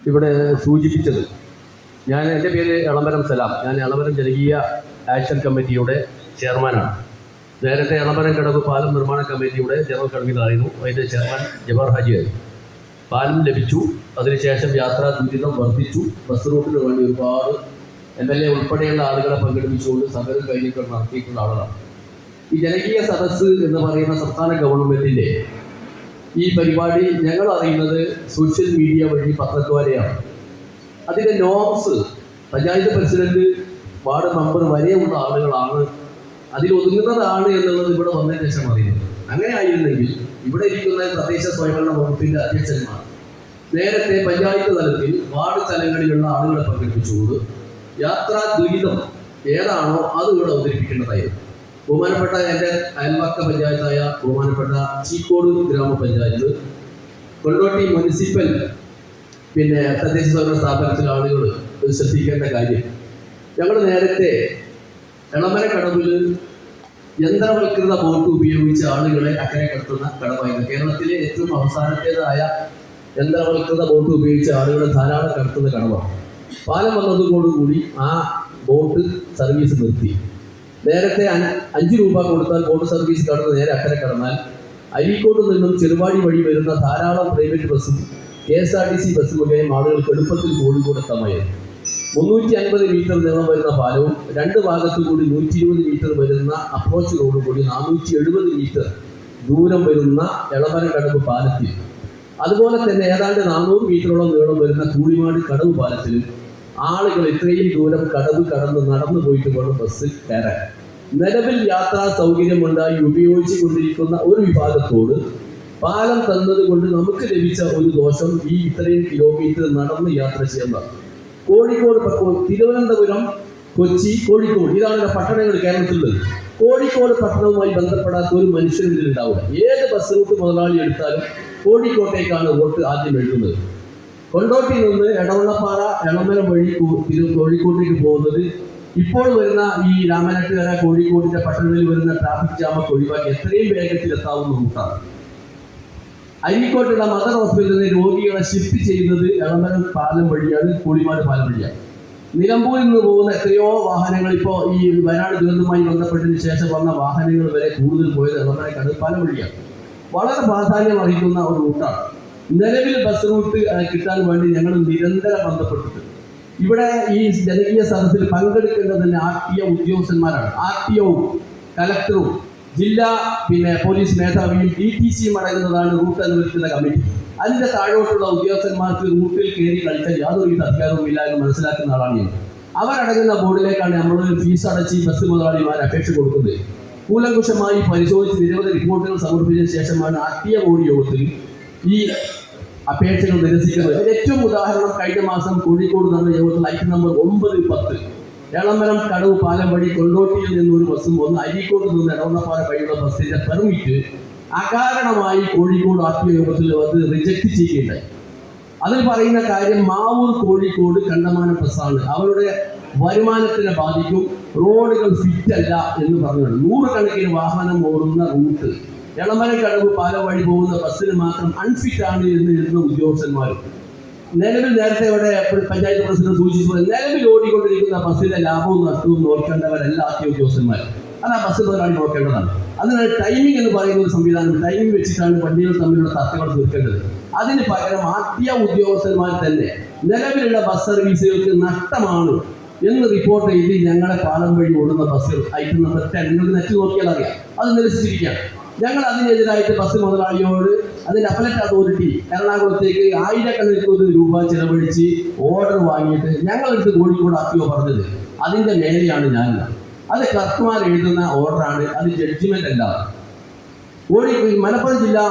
ഇവിടെ സൂചിപ്പിച്ചത്. എൻ്റെ പേര് എളമരം സലാം. ഞാൻ എളമരം ജനകീയ ആക്ഷൻ കമ്മിറ്റിയുടെ ചെയർമാനാണ്. നേരത്തെ എളമരം കടവ് പാലം നിർമ്മാണ കമ്മിറ്റിയുടെ ജനറൽ കൺവീനറായിരുന്നു. അതിൻ്റെ ചെയർമാൻ ജവാർ ഹാജിയായിരുന്നു. പാലം ലഭിച്ചു. അതിനുശേഷം യാത്രാ ദുരിതം വർദ്ധിച്ചു. ബസ് റൂട്ടിന് വേണ്ടി ഒരുപാട് MLA ഉൾപ്പെടെയുള്ള ആളുകളെ പങ്കെടുപ്പിച്ചുകൊണ്ട് സമരം കഴിഞ്ഞിട്ട് നടത്തിയിട്ടുള്ള ആളുകളാണ്. ഈ ജനകീയ സദസ്സ് എന്ന് പറയുന്ന സംസ്ഥാന ഗവൺമെൻറ്റിൻ്റെ ഈ പരിപാടി ഞങ്ങൾ അറിയുന്നത് സോഷ്യൽ മീഡിയ വഴി പത്രദ്വാരയാണ്. അതിൻ്റെ norms panchayat president, ward member വരെയുള്ള ആളുകളാണ് അതിലൊതുങ്ങുന്നതാണ് എന്നുള്ളത് ഇവിടെ വന്നതിന് ശേഷം അറിയുന്നത്. അങ്ങനെ ആയിരുന്നെങ്കിൽ ഇവിടെ ഇരിക്കുന്ന തദ്ദേശ സ്വയംഭരണ വകുപ്പിൻ്റെ അധ്യക്ഷന്മാർ നേരത്തെ പഞ്ചായത്ത് തലത്തിൽ വാർഡ് തലങ്ങളിലുള്ള ആളുകളെ പങ്കെടുപ്പിച്ചുകൊണ്ട് യാത്രാ ദുരിതം ഏതാണോ അത് ഇവിടെ അവതരിപ്പിക്കേണ്ടതായിരുന്നു. ബഹുമാനപ്പെട്ട എൻ്റെ അയൽവക്ക പഞ്ചായത്തായ ബഹുമാനപ്പെട്ട ചീക്കോട് ഗ്രാമപഞ്ചായത്ത്, കൊണ്ടോട്ടി മുനിസിപ്പൽ തദ്ദേശ സ്വയംഭരണ സ്ഥാപനത്തിലെ ആളുകൾ ശ്രദ്ധിക്കേണ്ട കാര്യം, ഞങ്ങൾ നേരത്തെ എളമരക്കടവിൽ യന്ത്രവൽകൃത ബോട്ട് ഉപയോഗിച്ച് ആളുകളെ അക്കരെ കടത്തുന്ന കടവായിരുന്നു. കേരളത്തിലെ ഏറ്റവും അവസാനത്തേതായ യന്ത്രവൽകൃത ബോട്ട് ഉപയോഗിച്ച് ആളുകളെ ധാരാളം കടത്തുന്ന കടവാണ്. പാലം വന്നതോടുകൂടി ആ ബോട്ട് സർവീസ് നിർത്തി. നേരത്തെ 5 രൂപ കൊടുത്താൽ ബോട്ട് സർവീസ് കടന്ന് നേരെ അക്കരെ കടന്നാൽ അരീക്കോട്ട് നിന്നും ചെറുവാടി വഴി വരുന്ന ധാരാളം പ്രൈവറ്റ് ബസ്സും KSRTC ബസ് മുഖേന ആളുകൾക്ക് എളുപ്പത്തിൽ കോഴിക്കോട് എത്താമായിരുന്നു. 350 മീറ്റർ നീളം വരുന്ന പാലവും 2 ഭാഗത്തു കൂടി 120 മീറ്റർ വരുന്ന അപ്രോച്ച് റോഡ് കൂടി 470 മീറ്റർ ദൂരം വരുന്ന എളമരക്കടവ് പാലത്തിൽ, അതുപോലെ തന്നെ ഏതാണ്ട് 400 മീറ്ററോളം നീളം വരുന്ന കൂളിമാട് കടവ് പാലത്തിൽ ആളുകൾ ഇത്രയും ദൂരം കടവ് കടന്ന് നടന്നു പോയിട്ട് വേണം ബസ്സിൽ കയറാൻ. നിലവിൽ യാത്രാ സൗകര്യമുണ്ടായി ഉപയോഗിച്ചു കൊണ്ടിരിക്കുന്ന ഒരു വിഭാഗത്തോട് പാലം തന്നത് കൊണ്ട് നമുക്ക് ലഭിച്ച ഒരു ദോഷം ഈ ഇത്രയും കിലോമീറ്റർ നടന്ന് യാത്ര ചെയ്യുന്നതാണ്. കോഴിക്കോട്, തിരുവനന്തപുരം, കൊച്ചി, കോഴിക്കോട്, ഇതാണ് പട്ടണങ്ങൾ കേരളത്തിലുള്ളത്. കോഴിക്കോട് പട്ടണവുമായി ബന്ധപ്പെടാത്ത ഒരു മനുഷ്യനും ഇതിലുണ്ടാവില്ല. ഏത് ബസ് റൂട്ട് മുതലാളി എടുത്താലും കോഴിക്കോട്ടേക്കാണ് വോട്ട് ആദ്യം എഴുതുന്നത്. കൊണ്ടോട്ടിയിൽ നിന്ന് എടവണ്ണപ്പാറ, എളമരം വഴി കോഴിക്കോട്ടേക്ക് പോകുന്നത് ഇപ്പോൾ വരുന്ന ഈ രാമനാട്ടുകര, കോഴിക്കോടിന്റെ പട്ടണങ്ങളിൽ വരുന്ന ട്രാഫിക് ജാമൊക്കെ ഒഴിവാക്കി എത്രയും വേഗത്തിൽ എത്താവുന്ന റൂട്ടാണ്. അരീക്കോട്ടുള്ള മദർ ഹോസ്പിറ്റലിൽ നിന്ന് രോഗികളെ ഷിഫ്റ്റ് ചെയ്യുന്നത് എളമരം പാലം വഴിയാണ്, കൂളിമാട് പാലം വഴിയാണ്. നിലമ്പൂരിൽ നിന്ന് പോകുന്ന എത്രയോ വാഹനങ്ങൾ ഇപ്പോൾ ഈ വയനാട് ദുരന്തവുമായി ബന്ധപ്പെട്ടതിന് ശേഷം വന്ന വാഹനങ്ങൾ വരെ കൂടുതൽ പോയത് എളമരക്കടവ് പാലം വഴിയാണ്. വളരെ പ്രാധാന്യം അറിയിക്കുന്ന ഒരു റൂട്ടാണ്. നിലവിൽ ബസ് റൂട്ട് കിട്ടാൻ വേണ്ടി ഞങ്ങൾ നിരന്തരം ബന്ധപ്പെട്ടിട്ടുണ്ട്. ഇവിടെ ഈ ജനകീയ സദസ്സിൽ പങ്കെടുക്കേണ്ടതിന് RTO ഉദ്യോഗസ്ഥന്മാരാണ്. RTOവും കലക്ടറും ജില്ലാ പോലീസ് മേധാവിയും DTCയും അടങ്ങുന്നതാണ് റൂട്ട് അനുവദിക്കുന്ന കമ്മിറ്റി. അതിൻ്റെ താഴോട്ടുള്ള ഉദ്യോഗസ്ഥന്മാർക്ക് റൂട്ടിൽ കയറി കളിക്കാൻ യാതൊരു അധികാരവും ഇല്ല എന്ന് മനസ്സിലാക്കുന്ന ആളാണ് ഞാൻ. അവരടങ്ങുന്ന ബോർഡിലേക്കാണ് നമ്മൾ ഫീസ് അടച്ച് ബസ് മുതലാളിമാർ അപേക്ഷ കൊടുക്കുന്നത്. കൂലങ്കുഷമായി പരിശോധിച്ച് നിരവധി റിപ്പോർട്ടുകൾ സമർപ്പിച്ചതിന് ശേഷമാണ് RTO ബോർഡ് യോഗത്തിൽ ഈ അപേക്ഷകൾ നിരസിക്കുന്നത്. ഏറ്റവും ഉദാഹരണം, കഴിഞ്ഞ മാസം കോഴിക്കോട് നടന്ന യോഗത്തിൽ ഐറ്റം നമ്പർ 9-10 എളമരം കടവ് പാലം വഴി കൊണ്ടോട്ടിയിൽ നിന്ന് ഒരു ബസ്സും അരീക്കോട്ട് നിന്ന് എടവണ്ണപ്പാറ വഴിയുള്ള ബസ്സിന്റെ പെർമിറ്റ് അകാരണമായി കോഴിക്കോട് RTO യോഗത്തിൽ അത് റിജക്ട് ചെയ്യുകയുണ്ടായി. അതിൽ പറയുന്ന കാര്യം, മാവൂർ കോഴിക്കോട് കണ്ടമാനം ബസ്സാണ്, അവരുടെ വരുമാനത്തിനെ ബാധിക്കും, റോഡുകൾ ഫിറ്റ് അല്ല എന്ന് പറഞ്ഞാണ്. 100 കണക്കിന് വാഹനം ഓടുന്ന റൂട്ട് എളമരക്കടവ് പാലം വഴി പോകുന്ന ബസ്സിന് മാത്രം അൺഫിറ്റ് ആണ് എന്ന് എഴുതുന്ന ഉദ്യോഗസ്ഥന്മാരും. നിലവിൽ നേരത്തെ ഇവിടെ പഞ്ചായത്ത് പ്രസിഡന്റ് സൂചിപ്പിച്ചത്, നിലവിൽ ഓടിക്കൊണ്ടിരിക്കുന്ന ബസ്സിലെ ലാഭവും നഷ്ടവും നോക്കേണ്ടവരല്ല RTO ഉദ്യോഗസ്ഥന്മാർ. അത് ആ ബസ് മുതലാളി നോക്കേണ്ടതാണ്. അതിനാണ് ടൈമിംഗ് എന്ന് പറയുന്ന ഒരു സംവിധാനം. ടൈമിംഗ് വെച്ചിട്ടാണ് വണ്ടികൾ തമ്മിലുള്ള തർക്കങ്ങൾ തീർക്കേണ്ടത്. അതിന് പകരം RTO ഉദ്യോഗസ്ഥന്മാർ തന്നെ നിലവിലുള്ള ബസ് സർവീസുകൾക്ക് നഷ്ടമാണ് എന്ന് റിപ്പോർട്ട് ചെയ്ത് ഞങ്ങളെ പാലം വഴി ഓടുന്ന ബസ്സുകൾ ഐറ്റം നമ്പർ 10 നിങ്ങൾക്ക് നെറ്റ് നോക്കിയാൽ അറിയാം, അത് നിരസിച്ചിരിക്കുകയാണ്. ഞങ്ങൾ അതിനെതിരായിട്ട് ബസ് മുതലാളിയോട് അതിൻ്റെ അപ്പലറ്റ് അതോറിറ്റി എറണാകുളത്തേക്ക് 1000കണക്കിന് രൂപ ചിലവഴിച്ച് ഓർഡർ വാങ്ങിയിട്ട് ഞങ്ങളെടുത്ത് കോഴിക്കോട് RTO പറഞ്ഞത് അതിൻ്റെ മേലെയാണ് ഞാനില്ല. അത് ക്ലർക്കുമാർ എഴുതുന്ന ഓർഡറാണ്, അത് ജഡ്ജിമെന്റ് അല്ല. മലപ്പുറം ജില്ലാ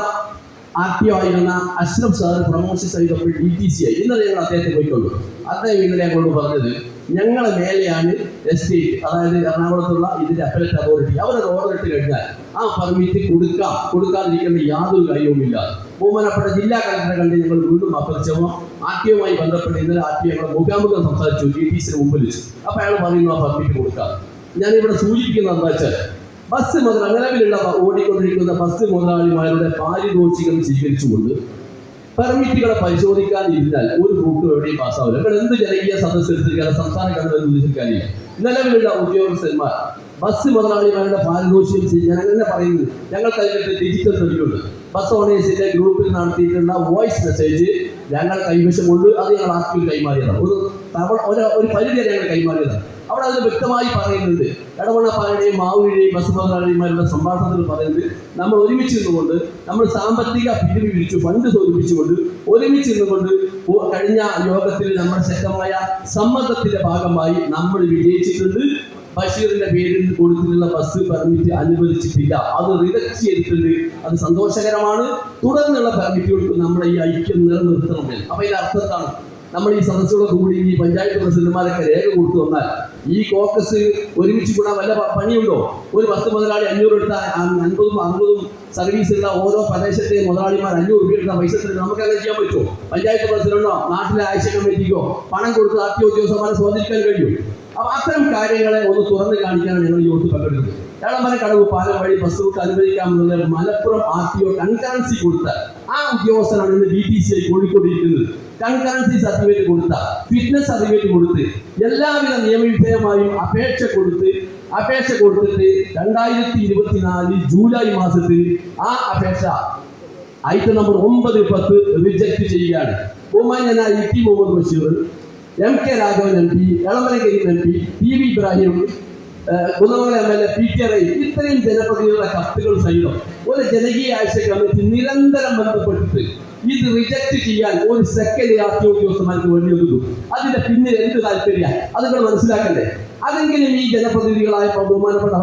RTO ആയിരുന്ന അഷ്റഫ് സാർ പ്രമോഷൻ ചെയ്തപ്പോൾ DTC ആയി. ഇന്നലെ ഞങ്ങൾ അദ്ദേഹത്തെ പോയിക്കൊണ്ടു. അദ്ദേഹം ഇന്നലെ കൊണ്ട് പറഞ്ഞത് ഞങ്ങളെ മേലെയാണ് എസ്റ്റേറ്റ്, അതായത് എറണാകുളത്തുള്ള ഇതിന്റെ അപ്പലറ്റ് അതോറിറ്റി. അവരത് ഓർഡർ ഇട്ട് കഴിഞ്ഞാൽ ആ പെർമിറ്റ് കൊടുക്കാതിരിക്കേണ്ട യാതൊരു കാര്യവുമില്ല. ബഹുമാനപ്പെട്ട ജില്ലാ കളക്ടറെ കണ്ട് ഞങ്ങൾ വീണ്ടും അപരിചയവും RTOയുമായി ബന്ധപ്പെട്ട് ഇന്നലെ RTO ഞങ്ങൾ മുഖാമുഖം സംസാരിച്ചു, DTCന് മുമ്പിൽ വെച്ചു. അപ്പോൾ അയാൾ പറയുന്നു ആ പെർമിറ്റ് കൊടുക്കാം. ഞാനിവിടെ സൂചിപ്പിക്കുന്നത് എന്താ വെച്ചാൽ, ബസ് നിലവിലുള്ള ഓടിക്കൊണ്ടിരിക്കുന്ന ബസ് മുതലാളിമാരുടെ പാരിതോഷികം സ്വീകരിച്ചുകൊണ്ട് പെർമിറ്റുകളെ പരിശോധിക്കാതിരുന്നാൽ ഒരു ഗ്രൂപ്പ് എവിടെയും പാസ്സാവില്ല. ഇവിടെ എന്ത് ജനകീയ സദസ്സെടുത്തിരിക്കാൻ സംസ്ഥാന ഗവൺമെന്റ് ഉദ്ദേശിക്കാനില്ല. നിലവിലുള്ള ഉദ്യോഗസ്ഥന്മാർ ബസ് മുതലാളിമാരുടെ പാരിതോഷികം ഞങ്ങൾ പറയുന്നത് ഞങ്ങൾ കഴിഞ്ഞിട്ട് ഡിജിറ്റൽ തെളിവുണ്ട്. ബസ് ഓണേഴ്സിന്റെ ഗ്രൂപ്പിൽ നടത്തിയിട്ടുള്ള വോയിസ് മെസ്സേജ് ഞങ്ങൾ കൈവശമുണ്ട്. അത് ഞങ്ങൾ ആർക്കും കൈമാറിയതാണ്. ഒരു പരിധി ഞങ്ങൾ കൈമാറിയതാണ്. അവിടെ അത് വ്യക്തമായി പറയുന്നുണ്ട്. എടവണ്ണപ്പാലയുടെയും മാവൂരിയുടെയും ബസ് മുതലാളിമാരുടെ സംഭാഷണത്തിൽ പറയുന്നത് നമ്മൾ ഒരുമിച്ച് നിന്നുകൊണ്ട് നമ്മൾ സാമ്പത്തിക പിരിവ് പിരിച്ചു ഫണ്ട് സ്വരൂപിച്ചുകൊണ്ട് ഒരുമിച്ച് നിന്നുകൊണ്ട് കഴിഞ്ഞ യോഗത്തിൽ നമ്മുടെ ശക്തമായ സമ്മർദ്ദത്തിന്റെ ഭാഗമായി നമ്മൾ വിജയിച്ചിട്ടുണ്ട്. ബഷീറിന്റെ പേരിൽ കൊടുത്തിട്ടുള്ള ബസ് പെർമിറ്റ് അനുവദിച്ചിട്ടില്ല. അത് റിജക്ട് ചെയ്തിട്ടുണ്ട്. അത് സന്തോഷകരമാണ്. തുടർന്നുള്ള പെർമിറ്റുകൾക്ക് നമ്മുടെ ഈ ഐക്യം നിലനിർത്തണമെന്ന്. അപ്പൊ ഇതിന്റെ അർത്ഥം എന്താണ്? നമ്മൾ ഈ സദസ്സുകളൊക്കെ കൂടി ഈ പഞ്ചായത്ത് പ്രസിഡന്റുമാരൊക്കെ രേഖ കൊടുത്തു വന്നാൽ ഈ കോക്കസ് ഒരുമിച്ച് കൂടാൻ വല്ല പണിയുണ്ടോ? ഒരു ബസ് മുതലാളി 500 എടുത്ത 50-60 സർവീസുള്ള ഓരോ പ്രദേശത്തെ മുതലാളിമാർ 500 രൂപ എടുത്ത പൈസ നമുക്ക് അങ്ങനെ ചെയ്യാൻ പറ്റുമോ? പഞ്ചായത്ത് പ്രസിഡന്റോ നാട്ടിലെ ആഴ്ച കമ്മിറ്റിക്കോ പണം കൊടുത്ത് ആർട്ടി ഉദ്യോഗസ്ഥന്മാരെ സ്വാധീനിക്കാൻ കഴിയും. അപ്പൊ അത്തരം കാര്യങ്ങളെ ഒന്ന് തുറന്നു കാണിക്കാനാണ് ഞങ്ങൾ യോഗത്തിൽ പങ്കെടുക്കുന്നത്. എളമരക്കടവ് പാലം വഴി ബസ് റൂട്ട് അനുവദിക്കാമെന്നുള്ള മലപ്പുറം RTO കൺകറൻസി കൊടുത്ത ആ ഉദ്യോഗസ്ഥനാണ് ഇന്ന് DTC കോഴിക്കോടിരിക്കുന്നത്. കൺകറൻസി സർട്ടിഫിക്കറ്റ് കൊടുത്ത, ഫിറ്റ്നസ് സർട്ടിഫിക്കറ്റ് കൊടുത്ത്, എല്ലാവിധ നിയമവിധേയമായും അപേക്ഷ കൊടുത്തിട്ട് 2024 ജൂലൈ മാസത്തിൽ ആ അപേക്ഷ ഐറ്റം നമ്പർ 9-10 റിജക്ട് ചെയ്യുകയാണ്. ബഹുമാന്യനായ ET Muhammad Basheer, MK Raghavan MP, Elamaram Kareem MP, TB Ibrahim, Kunnamangalam MLA, PT റഹീം, ഇത്രയും ജനപ്രതിനിധികളുടെ കത്തുകൾ സഹിതം ഒരു ജനകീയ ആഴ്ച കമ്മിറ്റി നിരന്തരം ബന്ധപ്പെട്ടിട്ട് ഇത് റിജക്ട് ചെയ്യാൻ ഒരു സെക്കൻഡ് RTO ഉദ്യോഗസ്ഥന്മാർക്ക് വേണ്ടി ഒതുക്കും. അതിന്റെ പിന്നിൽ എന്ത് താല്പര്യം അതുങ്ങൾ മനസ്സിലാക്കണ്ടേ? അതെങ്കിലും ഈ ജനപ്രതിനിധികളായ ബഹുമാനപ്പെട്ട